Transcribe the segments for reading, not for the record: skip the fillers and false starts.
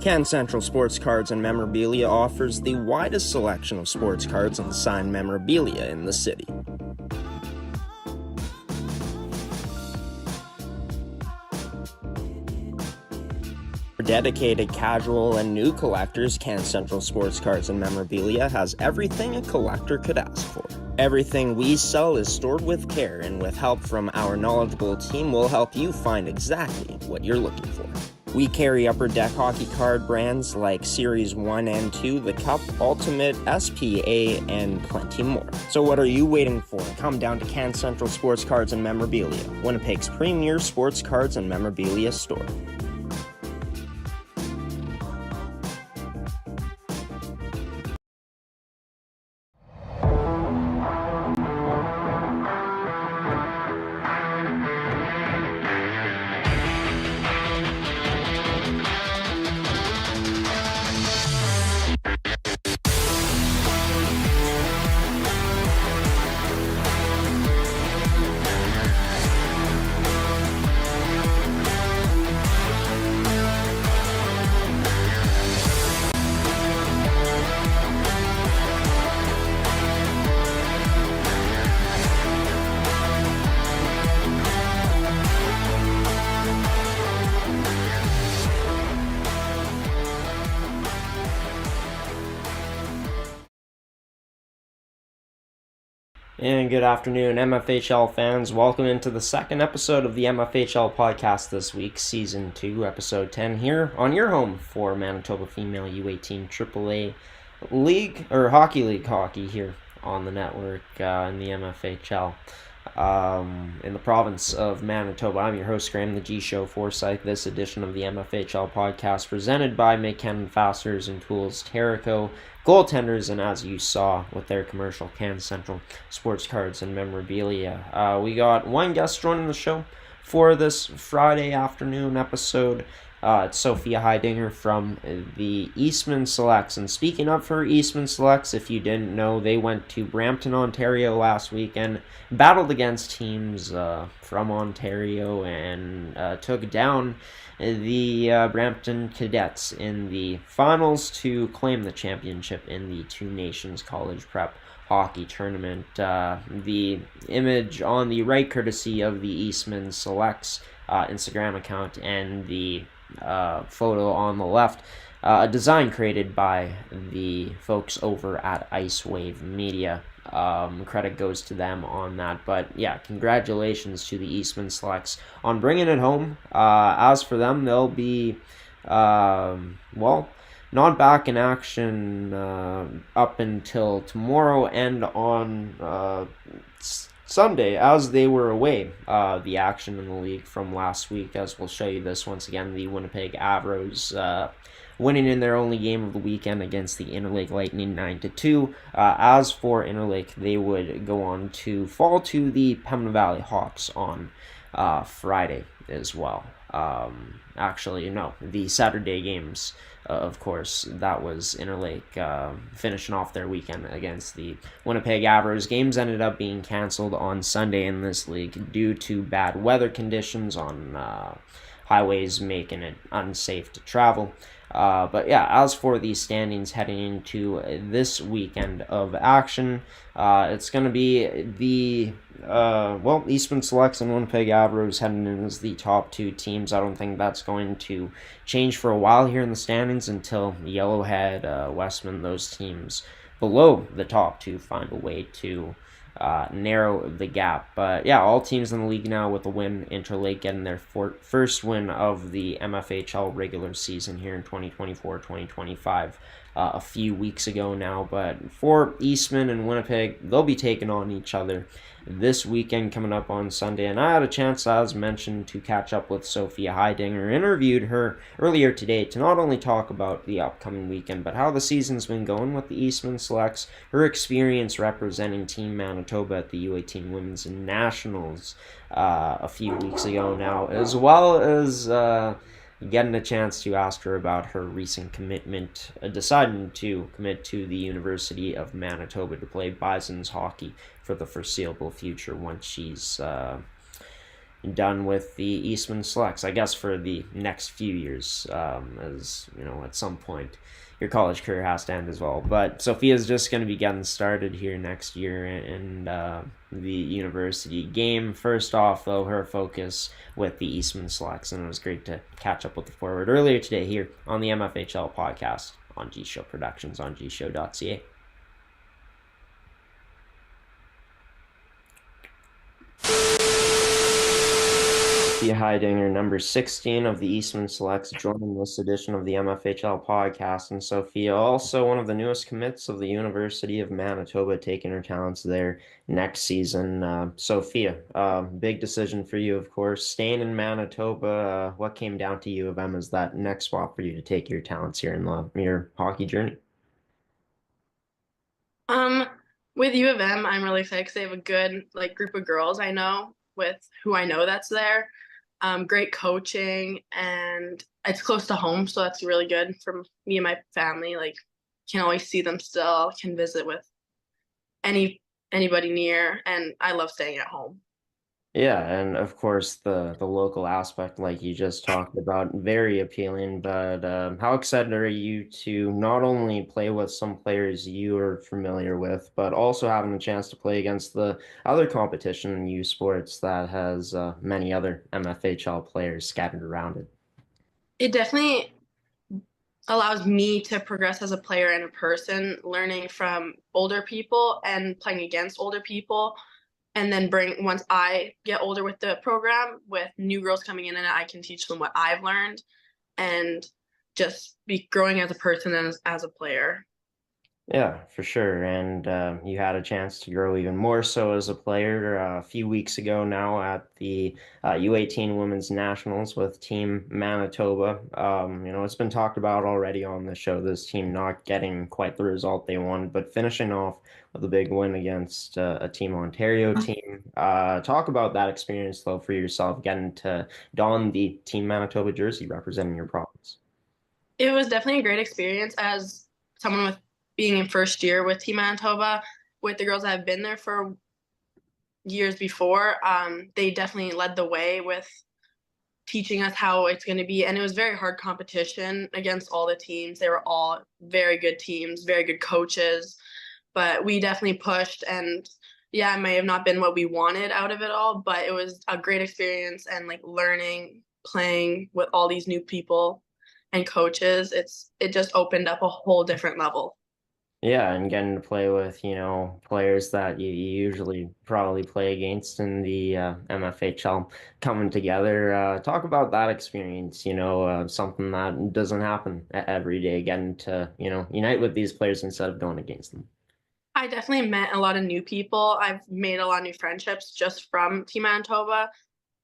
Can Central Sports Cards and Memorabilia offers the widest selection of sports cards and signed memorabilia in the city. For dedicated casual and new collectors, Can Central Sports Cards and Memorabilia has everything a collector could ask for. Everything we sell is stored with care, and with help from our knowledgeable team, we'll help you find exactly what you're looking for. We carry Upper Deck hockey card brands like Series 1 and 2, the Cup, Ultimate, SPA, and plenty more. So what are you waiting for? Come down to Can Central Sports Cards and Memorabilia, Winnipeg's premier sports cards and memorabilia store. And good afternoon, MFHL fans. Welcome into the second episode of the MFHL podcast this week, Season 2, Episode 10, here on your home for Manitoba Female U18 AAA League, or Hockey League hockey here on the network in the MFHL in the province of Manitoba. I'm your host, Graham, the G-Show Forsyth. This edition of the MFHL podcast presented by McKenna Fasteners and Tools, Terrico Goaltenders, and as you saw with their commercial, Can Central Sports Cards and Memorabilia. We got one guest joining the show for this Friday afternoon episode. It's Sophia Heidinger from the Eastman Selects. And speaking of her, Eastman Selects, if you didn't know, they went to Brampton, Ontario last week and battled against teams from Ontario and took down the Brampton Cadets in the finals to claim the championship in the Two Nations College Prep Hockey Tournament. The image on the right, courtesy of the Eastman Selects Instagram account, and the photo on the left, a design created by the folks over at Ice Wave Media. Credit goes to them on that. But yeah, congratulations to the Eastman Selects on bringing it home. As for them, they'll be not back in action up until tomorrow and on Sunday, as they were away. The action in the league from last week, as we'll show you this once again, the Winnipeg Avros winning in their only game of the weekend against the Interlake Lightning 9-2. As for Interlake, they would go on to fall to the Pembina Valley Hawks on Friday as well. The Saturday games, of course, that was Interlake finishing off their weekend against the Winnipeg Avros. Games ended up being canceled on Sunday in this league due to bad weather conditions on highways, making it unsafe to travel. But yeah, as for the standings heading into this weekend of action, it's going to be the Eastman Selects and Winnipeg Avros heading in as the top two teams. I don't think that's going to change for a while here in the standings until Yellowhead, Westman, those teams below the top two find a way to narrow the gap. But yeah, all teams in the league now with a win. Interlake getting their first win of the MFHL regular season here in 2024-2025 a few weeks ago now. But for Eastman and Winnipeg, they'll be taking on each other this weekend coming up on Sunday. And I had a chance, as mentioned, to catch up with Sophia Heidinger. Interviewed her earlier today to not only talk about the upcoming weekend, but how the season's been going with the Eastman Selects, her experience representing Team Manitoba at the U18 Women's Nationals a few weeks ago now, as well as getting a chance to ask her about her recent commitment, deciding to commit to the University of Manitoba to play Bisons hockey for the foreseeable future once she's done with the Eastman Selects, I guess, for the next few years, as you know, at some point your college career has to end as well. But Sophia's just going to be getting started here next year in the university game. First off, though, her focus with the Eastman Selects, and it was great to catch up with the forward earlier today here on the MFHL podcast on gshow Productions on gshow.ca. Sophia Heidinger, number 16 of the Eastman Selects, joining this edition of the MFHL podcast. And Sophia, also one of the newest commits of the University of Manitoba, taking her talents there next season. Sophia, big decision for you, of course. Staying in Manitoba, what came down to U of M as that next spot for you to take your talents here in your hockey journey? Um, with U of M, I'm really excited because they have a good group of girls I know with who I know that's there. Great coaching and it's close to home, so that's really good for me and my family. Like, can always see them still, can visit with anybody near, and I love staying at home. Yeah, and of course the local aspect, like you just talked about, very appealing. But how excited are you to not only play with some players you are familiar with, but also having a chance to play against the other competition in U Sports that has many other MFHL players scattered around it? It definitely allows me to progress as a player and a person, learning from older people and playing against older people and then bring once I get older with the program with new girls coming in and I can teach them what I've learned and just be growing as a person and as a player. Yeah, for sure. And you had a chance to grow even more so as a player a few weeks ago now at the U18 Women's Nationals with Team Manitoba. It's been talked about already on the show, this team not getting quite the result they wanted, but finishing off with a big win against a Team Ontario team. Talk about that experience, though, for yourself, getting to don the Team Manitoba jersey representing your province. It was definitely a great experience as someone with being in first year with Team Manitoba, with the girls that have been there for years before. They definitely led the way with teaching us how it's going to be. And it was very hard competition against all the teams. They were all very good teams, very good coaches, but we definitely pushed. And yeah, it may have not been what we wanted out of it all, but it was a great experience and learning, playing with all these new people and coaches. It just opened up a whole different level. Yeah, and getting to play with, players that you usually probably play against in the MFHL coming together. Talk about that experience, something that doesn't happen every day, getting to, unite with these players instead of going against them. I definitely met a lot of new people. I've made a lot of new friendships just from Team Manitoba.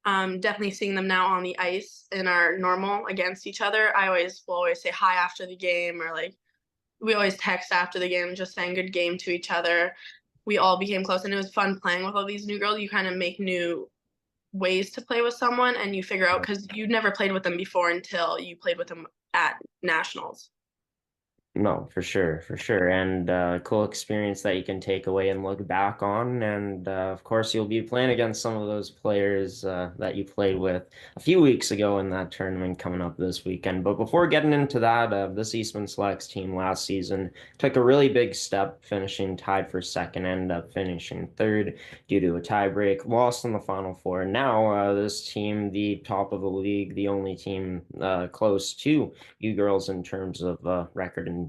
Definitely seeing them now on the ice in our normal against each other. I always will always say hi after the game or we always text after the game, just saying good game to each other. We all became close and it was fun playing with all these new girls. You kind of make new ways to play with someone and you figure out because you never played with them before until you played with them at nationals. No, for sure, for sure. And cool experience that you can take away and look back on. And of course, you'll be playing against some of those players that you played with a few weeks ago in that tournament coming up this weekend. But before getting into that, this Eastman Selects team last season took a really big step, finishing tied for second, ended up finishing third due to a tiebreak, lost in the Final Four. Now, this team, the top of the league, the only team close to you girls in terms of record and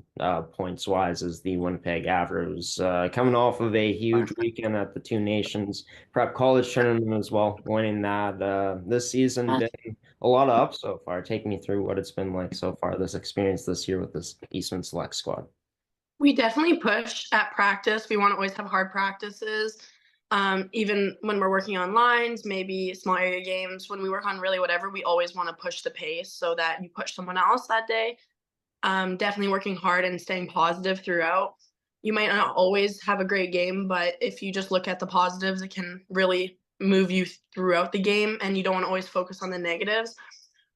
points wise is the Winnipeg Avros, coming off of a huge weekend at the Two Nations Prep College Tournament as well, winning that. This season been a lot of up so far. Take me through what it's been like so far, this experience this year with this Eastman Select squad. We definitely push at practice. We want to always have hard practices. Even when we're working on lines, maybe small area games, when we work on really whatever, we always want to push the pace so that you push someone else that day. Definitely working hard and staying positive throughout. You might not always have a great game, but if you just look at the positives, it can really move you throughout the game, and you don't want to always focus on the negatives.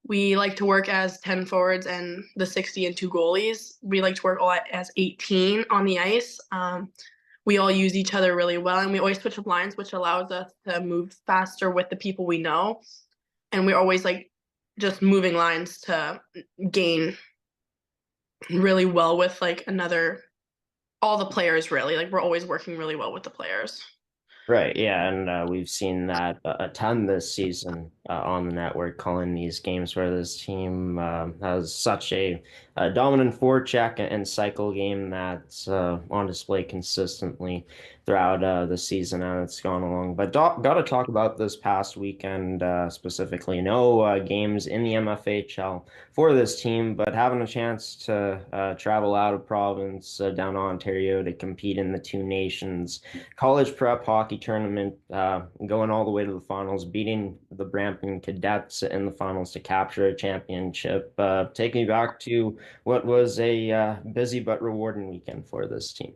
We like to work as 10 forwards and the 60 and two goalies. We like to work all as 18 on the ice. we all use each other really well, and we always switch up lines, which allows us to move faster with the people we know. And we're always like just moving lines to gain really well with like all the players really. Like we're always working really well with the players. Right, yeah, and we've seen that a ton this season on the network, calling these games where this team has such a dominant forecheck and cycle game that's on display consistently throughout the season as it's gone along. But got to talk about this past weekend specifically. No games in the MFHL for this team, but having a chance to travel out of province down to Ontario to compete in the Two Nations college prep hockey tournament, going all the way to the finals, beating the Brampton Cadets in the finals to capture a championship. Take me back to what was a busy but rewarding weekend for this team.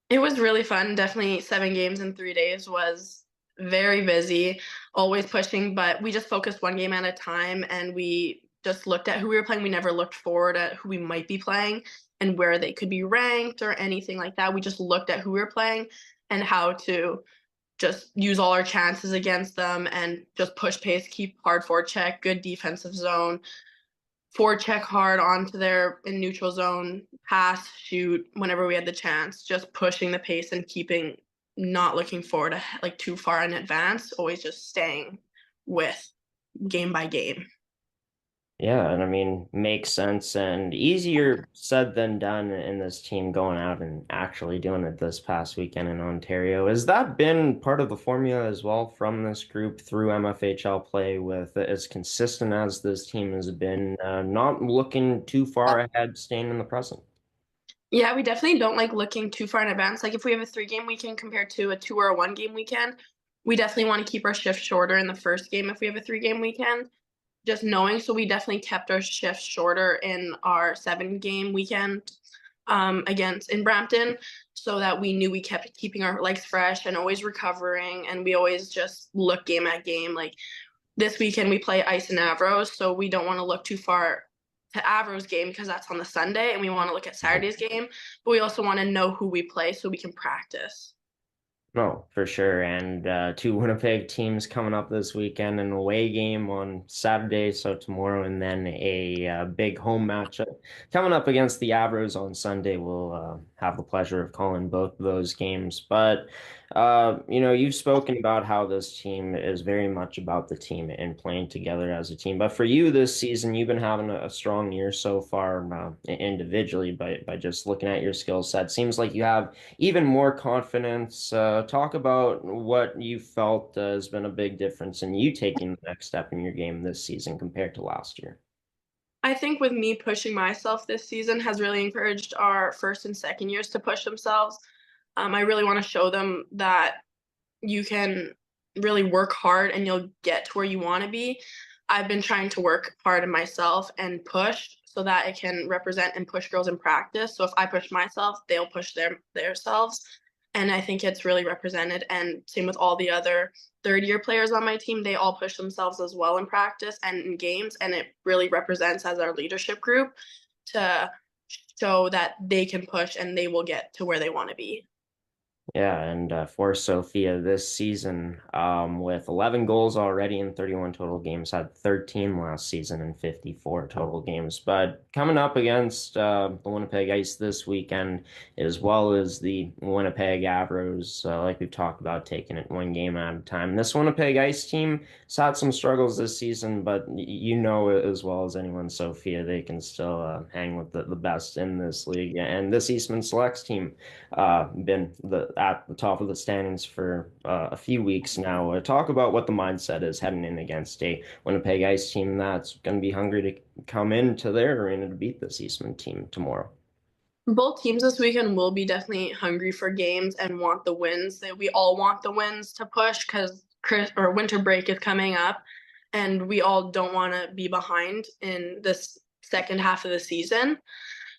It was really fun. Definitely 7 games in 3 days was very busy, always pushing, but we just focused one game at a time and we just looked at who we were playing. We never looked forward at who we might be playing and where they could be ranked or anything like that. We just looked at who we were playing and how to just use all our chances against them and just push pace, keep hard forecheck, good defensive zone, forecheck hard onto their in neutral zone, pass, shoot whenever we had the chance, just pushing the pace and keeping not looking forward like too far in advance, always just staying with game by game. Yeah, and I mean, makes sense and easier said than done in this team going out and actually doing it this past weekend in Ontario. Has that been part of the formula as well from this group through MFHL play with as consistent as this team has been, not looking too far ahead, staying in the present? Yeah, we definitely don't like looking too far in advance. Like if we have a 3 game weekend compared to a 2 or a 1 game weekend, we definitely want to keep our shift shorter in the first game if we have a 3 game weekend. Just knowing, so we definitely kept our shift shorter in our 7 game weekend against in Brampton, so that we knew we kept keeping our legs fresh and always recovering, and we always just look game at game. Like this weekend we play Ice and Avros, so we don't want to look too far to Avros game because that's on the Sunday, and we want to look at Saturday's game, but we also want to know who we play so we can practice. No, for sure. And two Winnipeg teams coming up this weekend, an away game on Saturday, so tomorrow, and then a big home matchup coming up against the Avros on Sunday. We'll have the pleasure of calling both of those games. But you've spoken about how this team is very much about the team and playing together as a team. But for you this season, you've been having a strong year so far individually by just looking at your skill set. Seems like you have even more confidence. Talk about what you felt has been a big difference in you taking the next step in your game this season compared to last year. I think with me pushing myself this season has really encouraged our first and second years to push themselves. I really want to show them that you can really work hard and you'll get to where you want to be. I've been trying to work hard in myself and push so that it can represent and push girls in practice. So if I push myself, they'll push their selves. And I think it's really represented. And same with all the other 3rd year players on my team. They all push themselves as well in practice and in games. And it really represents as our leadership group to show that they can push and they will get to where they want to be. Yeah, and for Sophia this season, with 11 goals already in 31 total games, had 13 last season in 54 total games. But coming up against the Winnipeg Ice this weekend, as well as the Winnipeg Avros, like we've talked about, taking it one game at a time. This Winnipeg Ice team has had some struggles this season, but you know as well as anyone, Sophia, they can still hang with the best in this league. And this Eastman Selects team been at the top of the standings for a few weeks now. Talk about what the mindset is heading in against a Winnipeg Ice team that's going to be hungry to come into their arena to beat this Eastman team tomorrow. Both teams this weekend will be definitely hungry for games and want the wins. We all want the wins to push because winter break is coming up, and we all don't want to be behind in this second half of the season.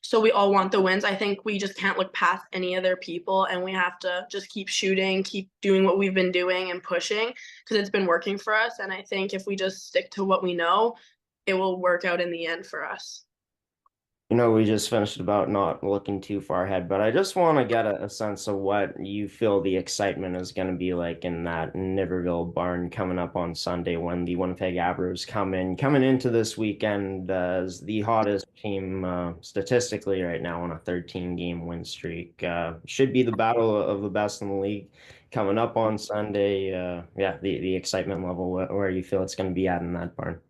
So we all want the wins. I think we just can't look past any other people, and we have to just keep shooting, keep doing what we've been doing and pushing because it's been working for us. And I think if we just stick to what we know, it will work out in the end for us. We just finished about not looking too far ahead, but I just want to get a sense of what you feel the excitement is going to be like in that Niverville barn coming up on Sunday when the Winnipeg Abros coming into this weekend as the hottest team statistically right now on a 13-game win streak. Should be the battle of the best in the league coming up on Sunday. Yeah, the excitement level, where you feel it's going to be at in that barn.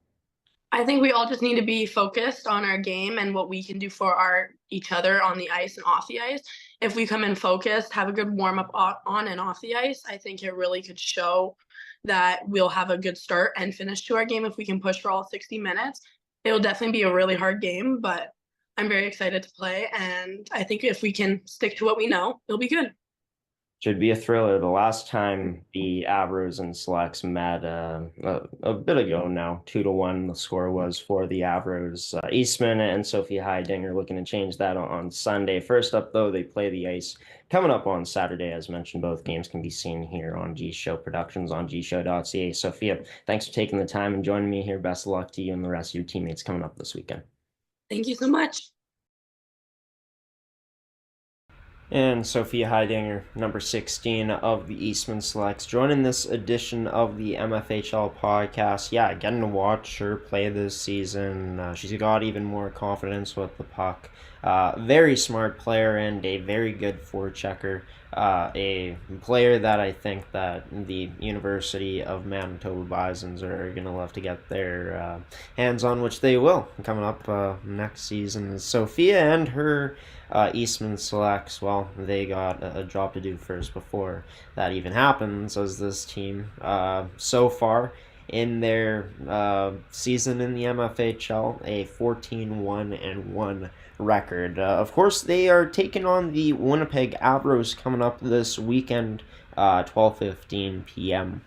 I think we all just need to be focused on our game and what we can do for our each other on the ice and off the ice. If we come in focused, have a good warm up on and off the ice, I think it really could show that we'll have a good start and finish to our game if we can push for all 60 minutes. It'll definitely be a really hard game, but I'm very excited to play, and I think if we can stick to what we know, it'll be good. Should be a thriller. The last time the Avros and Selects met a bit ago now, 2-1, the score was for the Avros. Eastman and Sophia Heidinger looking to change that on Sunday. First up, though, they play the ice coming up on Saturday. As mentioned, both games can be seen here on G Show Productions on gshow.ca. Sophia, thanks for taking the time and joining me here. Best of luck to you and the rest of your teammates coming up this weekend. Thank you so much. And Sophia Heidinger, number 16 of the Eastman Selects, joining this edition of the MFHL podcast. Yeah, getting to watch her play this season. She's got even more confidence with the puck. Very smart player and a very good forechecker. A player that I think that the University of Manitoba Bisons are going to love to get their hands on, which they will coming up next season. Sophia and her Eastman Selects, well, they got a job to do first before that even happens, as this team so far in their season in the MFHL, a 14-1-1 record. Of course, they are taking on the Winnipeg Abros coming up this weekend, 12:15 p.m.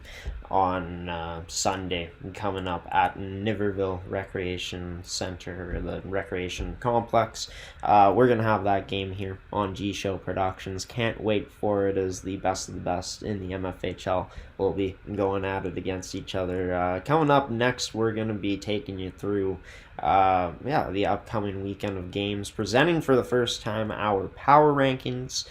on Sunday, coming up at Niverville Recreation Center, or the Recreation Complex. We're going to have that game here on G Show Productions. Can't wait for it, as the best of the best in the MFHL will be going at it against each other. Coming up next, we're going to be taking you through the upcoming weekend of games, presenting for the first time our power rankings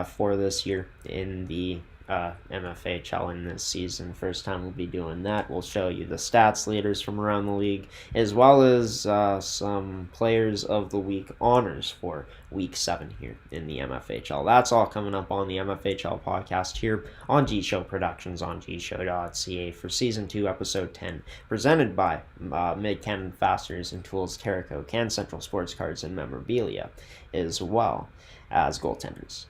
for this year in the MFHL in this season. First time we'll be doing that. We'll show you the stats leaders from around the league, as well as some players of the week honors for week 7 here in the MFHL. That's all coming up on the MFHL podcast here on G Show Productions on gshow.ca for season 2, episode 10, presented by Mid-Canada Fasteners and Tools, Terrico, Can Central Sports Cards and Memorabilia, as well as goaltenders.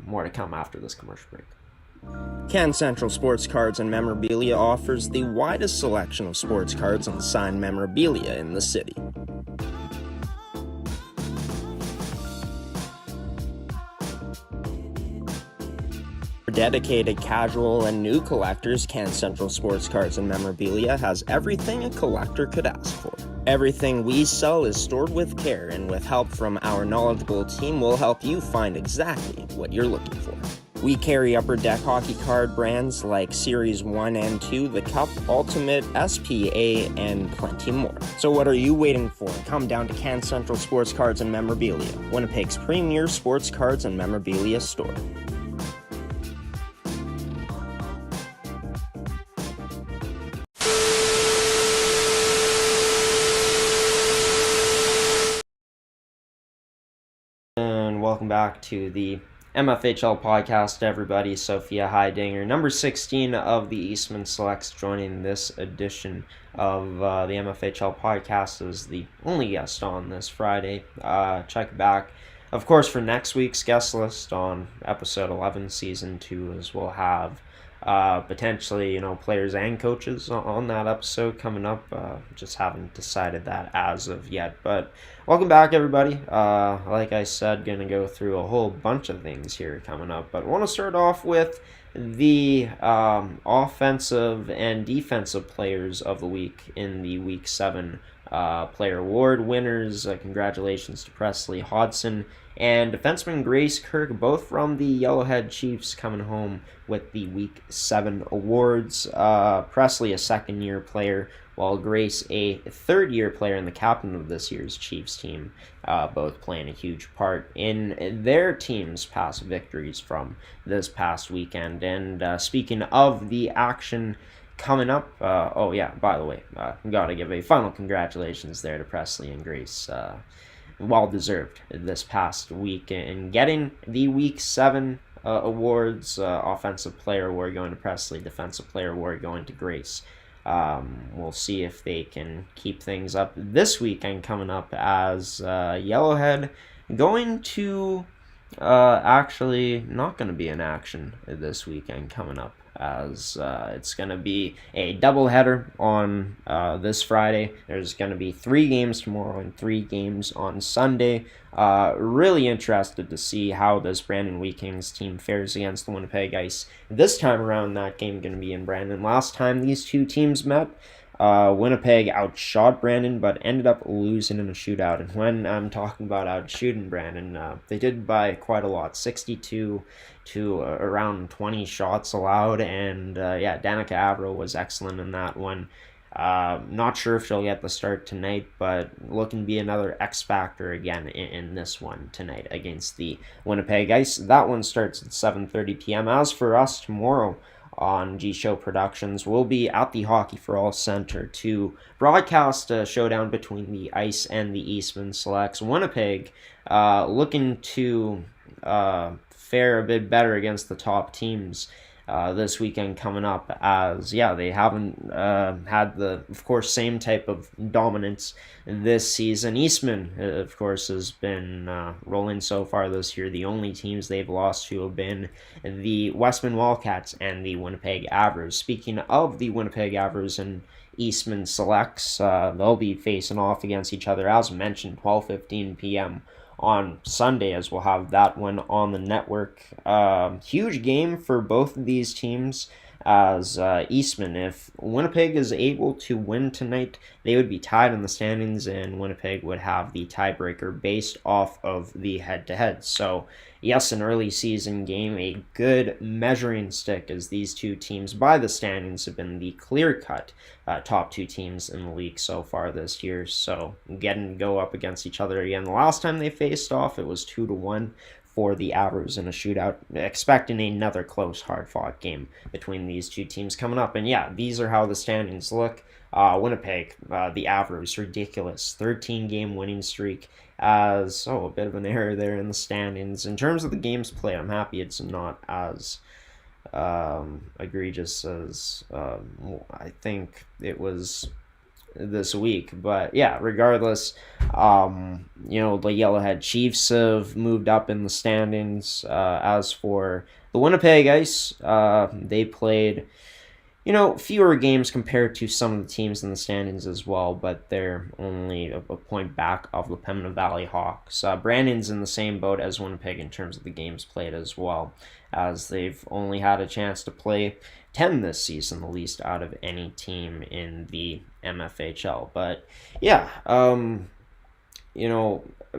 More to come after this commercial break. Can Central Sports Cards and Memorabilia offers the widest selection of sports cards and signed memorabilia in the city. For dedicated casual and new collectors, Can Central Sports Cards and Memorabilia has everything a collector could ask for. Everything we sell is stored with care, and with help from our knowledgeable team, we'll help you find exactly what you're looking for. We carry Upper Deck hockey card brands like Series 1 and 2, The Cup, Ultimate, SPA, and plenty more. So what are you waiting for? Come down to Can Central Sports Cards and Memorabilia, Winnipeg's premier sports cards and memorabilia store. And welcome back to the MFHL podcast, everybody. Sophia Heidinger, number 16 of the Eastman Selects, joining this edition of the MFHL podcast as the only guest on this Friday. Check back, of course, for next week's guest list on episode 11, season 2, as we'll have potentially, players and coaches on that episode coming up. Just haven't decided that as of yet. But welcome back, everybody. Like I said, going to go through a whole bunch of things here coming up. But I want to start off with the offensive and defensive players of the week in the Week 7 Player Award winners. Congratulations to Presley Hodson and defenseman Grace Kirk, both from the Yellowhead Chiefs, coming home with the Week 7 awards. Presley, a second-year player, while Grace, a third-year player and the captain of this year's Chiefs team, both playing a huge part in their team's past victories from this past weekend. And speaking of the action coming up, by the way, gotta give a final congratulations there to Presley and Grace. Well deserved this past week in getting the Week 7 awards. Offensive Player Award going to Presley, Defensive Player Award going to Grace. We'll see if they can keep things up this weekend coming up, as Yellowhead going to actually not going to be in action this weekend coming up, as it's going to be a doubleheader on this Friday. There's going to be 3 games tomorrow and 3 games on Sunday. Really interested to see how this Brandon Wheat Kings team fares against the Winnipeg Ice. This time around, that game going to be in Brandon. Last time these two teams met, Winnipeg outshot Brandon, but ended up losing in a shootout. And when I'm talking about outshooting Brandon, they did by quite a lot, 62 to around 20 shots allowed. And Danica Avro was excellent in that one. Not sure if she'll get the start tonight, but looking to be another X factor again in this one tonight against the Winnipeg Ice. That one starts at 7:30 p.m. As for us tomorrow on G-Show Productions, we'll be at the Hockey for All Center to broadcast a showdown between the Ice and the Eastman Selects. Winnipeg looking to fare a bit better against the top teams this weekend coming up, as they haven't had the, of course, same type of dominance this season. Eastman, of course, has been rolling so far this year. The only teams they've lost to have been the Westman Wildcats and the Winnipeg Avers. Speaking of the Winnipeg Avers and Eastman Selects, they'll be facing off against each other, as mentioned, 12:15 p.m. on Sunday, as we'll have that one on the network. Huge game for both of these teams, as Eastman, if Winnipeg is able to win tonight, they would be tied in the standings, and Winnipeg would have the tiebreaker based off of the head-to-head. So yes, an early season game, a good measuring stick, as these two teams by the standings have been the clear-cut top 2 teams in the league so far this year. So getting to go up against each other again. The last time they faced off, it was 2-1 for the Avers in a shootout. Expecting another close, hard-fought game between these two teams coming up. And these are how the standings look. Winnipeg, the Avers, ridiculous 13-game winning streak. A bit of an error there in the standings. In terms of the games played, I'm happy it's not as egregious as I think it was this week. But regardless, the Yellowhead Chiefs have moved up in the standings. As for the Winnipeg Ice, they played fewer games compared to some of the teams in the standings as well, but they're only a point back of the Pembina Valley Hawks. Brandon's in the same boat as Winnipeg in terms of the games played as well, as they've only had a chance to play 10 this season, the least out of any team in the MFHL. But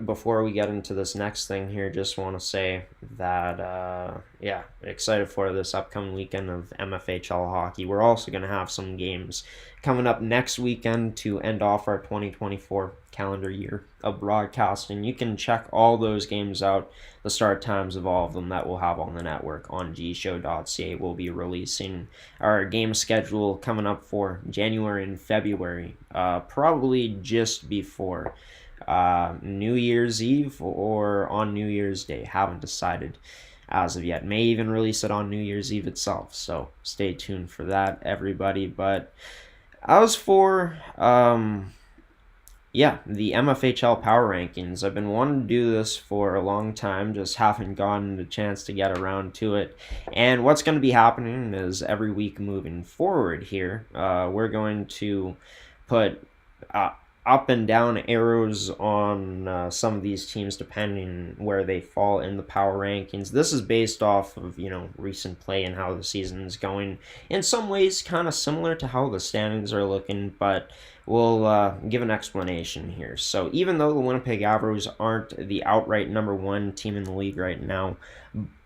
before we get into this next thing here, just want to say that, excited for this upcoming weekend of MFHL hockey. We're also going to have some games coming up next weekend to end off our 2024 calendar year of broadcasting. You can check all those games out, the start times of all of them that we'll have on the network on gshow.ca. We'll be releasing our game schedule coming up for January and February, probably just before New Year's Eve or on New Year's Day. Haven't decided as of yet. May even release it on New Year's Eve itself, so stay tuned for that, everybody. But as for the MFHL power rankings, I've been wanting to do this for a long time, just haven't gotten the chance to get around to it. And what's going to be happening is every week moving forward here, we're going to put up and down arrows on some of these teams depending where they fall in the power rankings. This is based off of recent play and how the season is going. In some ways kind of similar to how the standings are looking, but we'll give an explanation here. So even though the Winnipeg Avros aren't the outright number one team in the league right now,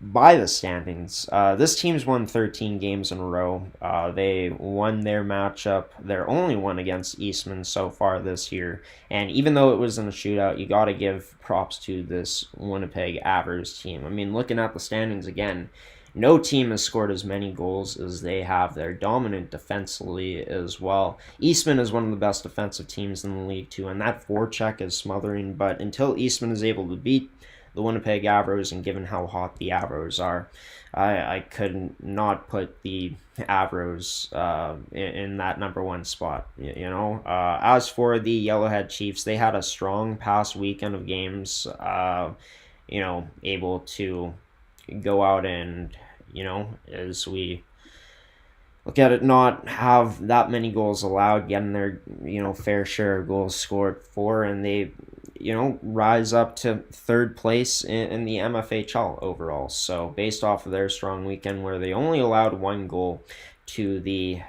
by the standings, this team's won 13 games in a row. They won their matchup, their only one against Eastman so far this year. And even though it was in a shootout, you got to give props to this Winnipeg Avros team. I mean, looking at the standings again, no team has scored as many goals as they have. They're dominant defensively as well. Eastman is one of the best defensive teams in the league too, and that forecheck is smothering. But until Eastman is able to beat the Winnipeg Avros, and given how hot the Avros are, I could not put the Avros in that number one spot. As for the Yellowhead Chiefs, they had a strong past weekend of games. Able to go out and, as we look at it, not have that many goals allowed, getting their, fair share of goals scored for, and they, rise up to third place in the MFHL overall. So based off of their strong weekend where they only allowed one goal to the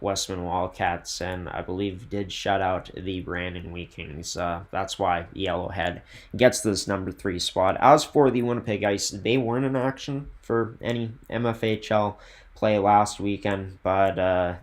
Westman Wildcats, and I believe did shut out the Brandon Wheat-Kings. That's why Yellowhead gets this number 3 spot. As for the Winnipeg Ice, they weren't in action for any MFHL play last weekend, but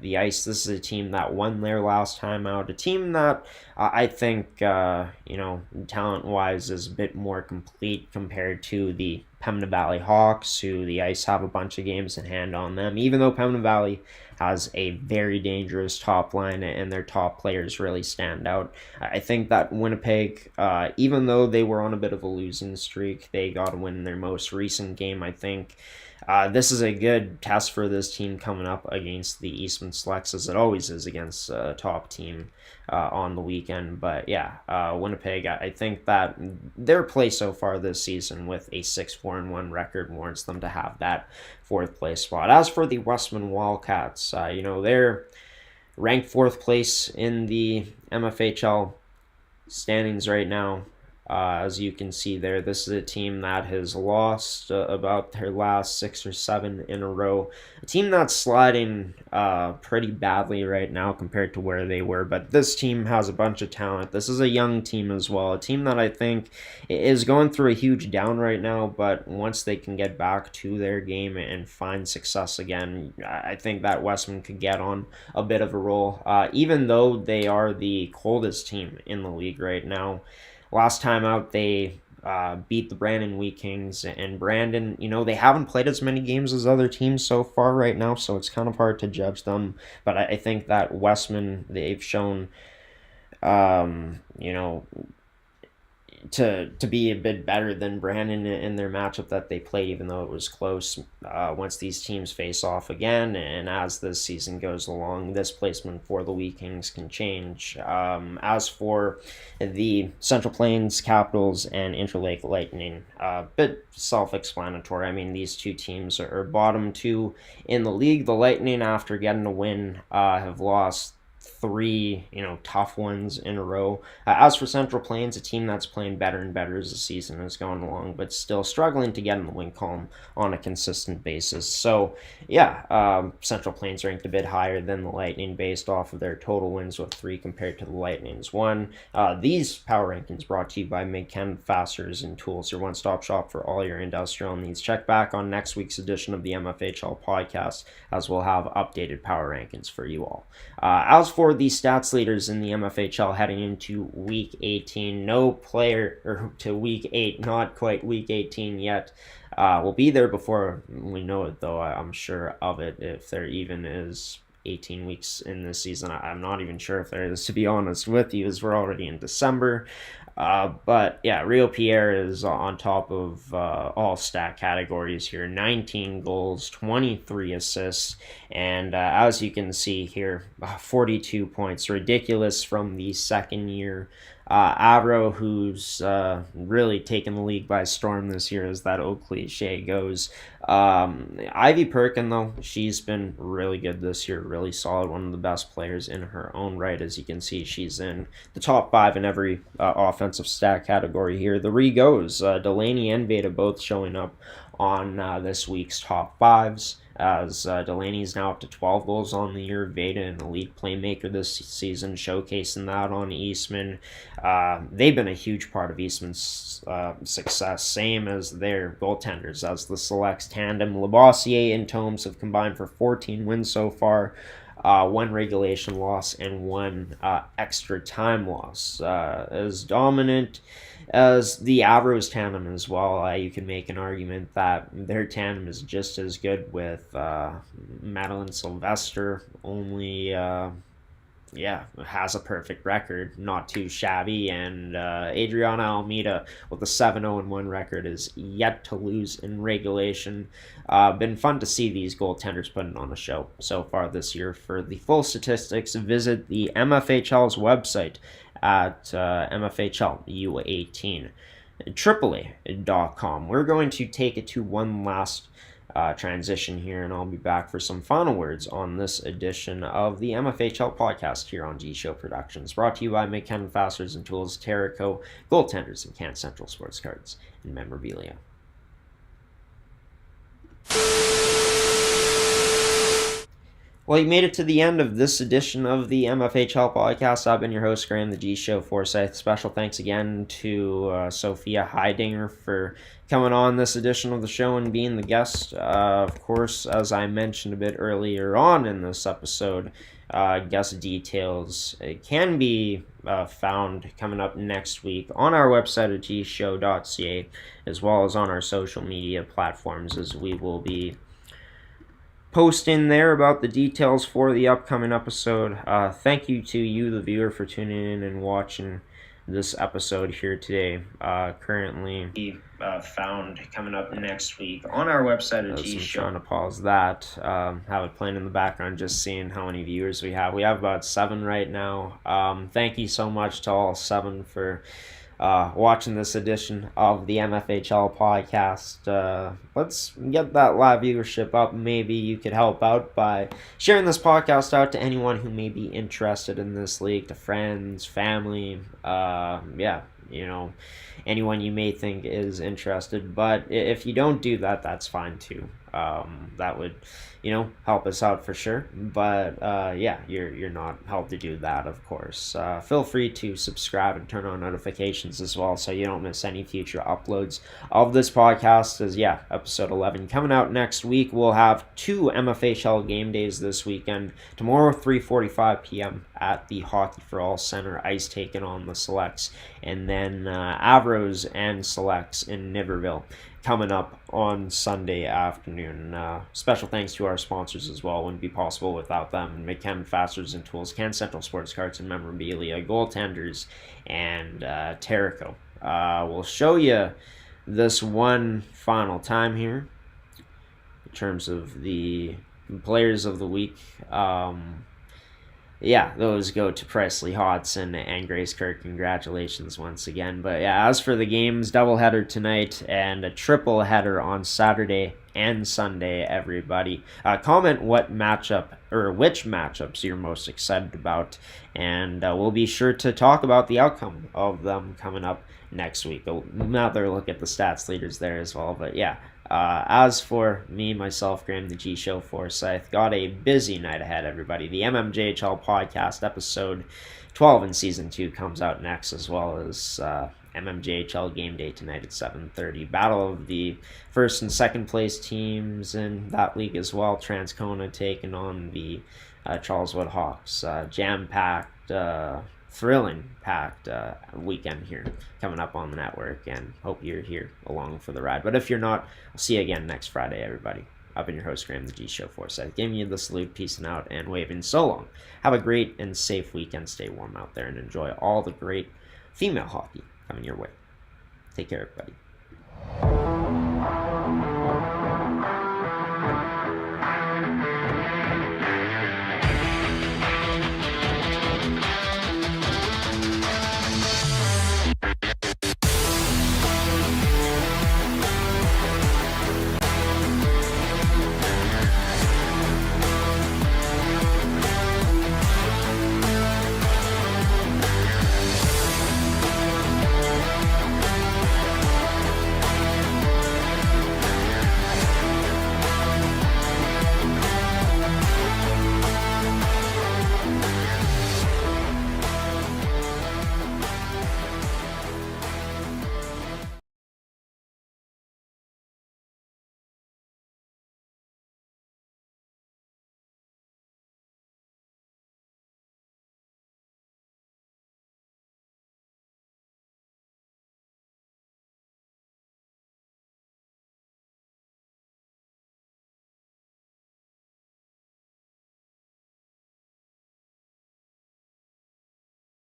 the Ice, this is a team that won their last time out, a team that I think talent-wise is a bit more complete compared to the Pembina Valley Hawks, who the Ice have a bunch of games in hand on them, even though Pembina Valley has a very dangerous top line and their top players really stand out. I think that Winnipeg, even though they were on a bit of a losing streak, they got a win in their most recent game. I think this is a good test for this team coming up against the Eastman Selects, as it always is against a top team on the weekend. But yeah, Winnipeg, I think that their play so far this season with a 6-4-1 record warrants them to have that 4th place spot. As for the Westman Wildcats, they're ranked 4th place in the MFHL standings right now. As you can see there, this is a team that has lost about their last 6 or 7 in a row. A team that's sliding pretty badly right now compared to where they were, but this team has a bunch of talent. This is a young team as well, a team that I think is going through a huge down right now, but once they can get back to their game and find success again, I think that Westman could get on a bit of a roll, even though they are the coldest team in the league right now. Last time out, they beat the Brandon Wheat-Kings, and Brandon, they haven't played as many games as other teams so far right now, so it's kind of hard to judge them. But I think that Westman, they've shown, to be a bit better than Brandon in their matchup that they played, even though it was close. Once these teams face off again, and as this season goes along, this placement for the Wheat-Kings can change. As for the Central Plains Capitals and Interlake Lightning, a bit self-explanatory. I mean, these two teams are bottom 2 in the league. The Lightning, after getting a win, have lost 3 tough ones in a row. As for Central Plains, a team that's playing better and better as the season has gone along, but still struggling to get in the win column on a consistent basis. So yeah, Central Plains ranked a bit higher than the Lightning based off of their total wins with 3 compared to the Lightning's 1. These power rankings brought to you by Mid-Canada Fasteners and Tools, your one-stop shop for all your industrial needs. Check back on next week's edition of the MFHL podcast, as we'll have updated power rankings for you all. As for the stats leaders in the MFHL heading into Week 18, no player, or to Week 8, not quite Week 18 yet. We'll be there before we know it, though. I'm sure of it, if there even is 18 weeks in this season. I'm not even sure if there is, to be honest with you, as we're already in December. But yeah, Rio Pierre is on top of all stat categories here. 19 goals, 23 assists, and as you can see here, 42 points. Ridiculous from the second year Avro, who's really taken the league by storm this year, as that old cliche goes. Ivy Perkin, though, she's been really good this year, really solid, one of the best players in her own right. As you can see, she's in the top 5 in every offensive stat category here. The Rigos, Delaney and Veda both showing up on this week's top 5s. as Delaney's now up to 12 goals on the year. Veda, an elite playmaker this season, showcasing that on Eastman. They've been a huge part of Eastman's success, same as their goaltenders, as the Selects tandem. Labossiere and Tomes have combined for 14 wins so far. One regulation loss and one extra time loss. As dominant as the Avros tandem as well, you can make an argument that their tandem is just as good with Madeline Sylvester, only has a perfect record, not too shabby, and Adriana Almeida with a 7-0-1 record is yet to lose in regulation. Been fun to see these goaltenders putting on a show so far this year. For the full statistics, visit the MFHL's website at MFHL U18 AAA.com. We're going to take it to one last transition here, and I'll be back for some final words on this edition of the MFHL podcast here on gshow Productions, brought to you by McKenna Fasteners and Tools, Terrico, Goaltenders, and Can Central Sports Cards and Memorabilia. Well, you made it to the end of this edition of the MFHL podcast. I've been your host, Graham, the G Show Forsyth. Special thanks again to Sophia Heidinger for coming on this edition of the show and being the guest. Of course, as I mentioned a bit earlier on in this episode, guest details can be found coming up next week on our website at gshow.ca, as well as on our social media platforms, as we will be post in there about the details for the upcoming episode. Thank you to you, the viewer, for tuning in and watching this episode here today. Currently found coming up next week on our website at gshow. I'm trying to pause that. Have it playing in the background, just seeing how many viewers we have. We have about 7 right now. Thank you so much to all 7 for watching this edition of the MFHL podcast. Let's get that live viewership up. Maybe you could help out by sharing this podcast out to anyone who may be interested in this league, to friends, family, anyone you may think is interested. But if you don't do that, that's fine too. That would, help us out for sure. But you're not helped to do that, of course. Feel free to subscribe and turn on notifications as well, so you don't miss any future uploads of this podcast. As episode 11 coming out next week. We'll have 2 MFHL game days this weekend. Tomorrow, 3:45 p.m. at the Hockey for All Center Ice, taking on the Selects, and then Avros and Selects in Niverville coming up on Sunday afternoon. Special thanks to our sponsors as well. Wouldn't be possible without them. McKenna Fasteners and Tools, Can Central Sports Cards and Memorabilia, Goaltenders, and Terrico. We'll show you this one final time here in terms of the players of the week. Those go to Presley Hodson and Grace Kirk. Congratulations once again. But as for the games, doubleheader tonight and a triple header on Saturday and Sunday, everybody. Comment which matchups you're most excited about, and we'll be sure to talk about the outcome of them coming up next week. Another look at the stats leaders there as well. But as for me, myself, Graham, the G Show Forsyth, got a busy night ahead, everybody. The MMJHL podcast, episode 12 in season 2, comes out next, as well as MMJHL game day tonight at 7:30. Battle of the first and second place teams in that league as well. Transcona taking on the Charleswood Hawks. Jam-packed, thrilling-packed weekend here coming up on the network, and hope you're here along for the ride. But if you're not, I'll see you again next Friday, everybody. I've been your host, Graham, the G Show Forsyth, giving you the salute, peacing out, and waving so long. Have a great and safe weekend. Stay warm out there and enjoy all the great female hockey coming your way. Take care, everybody.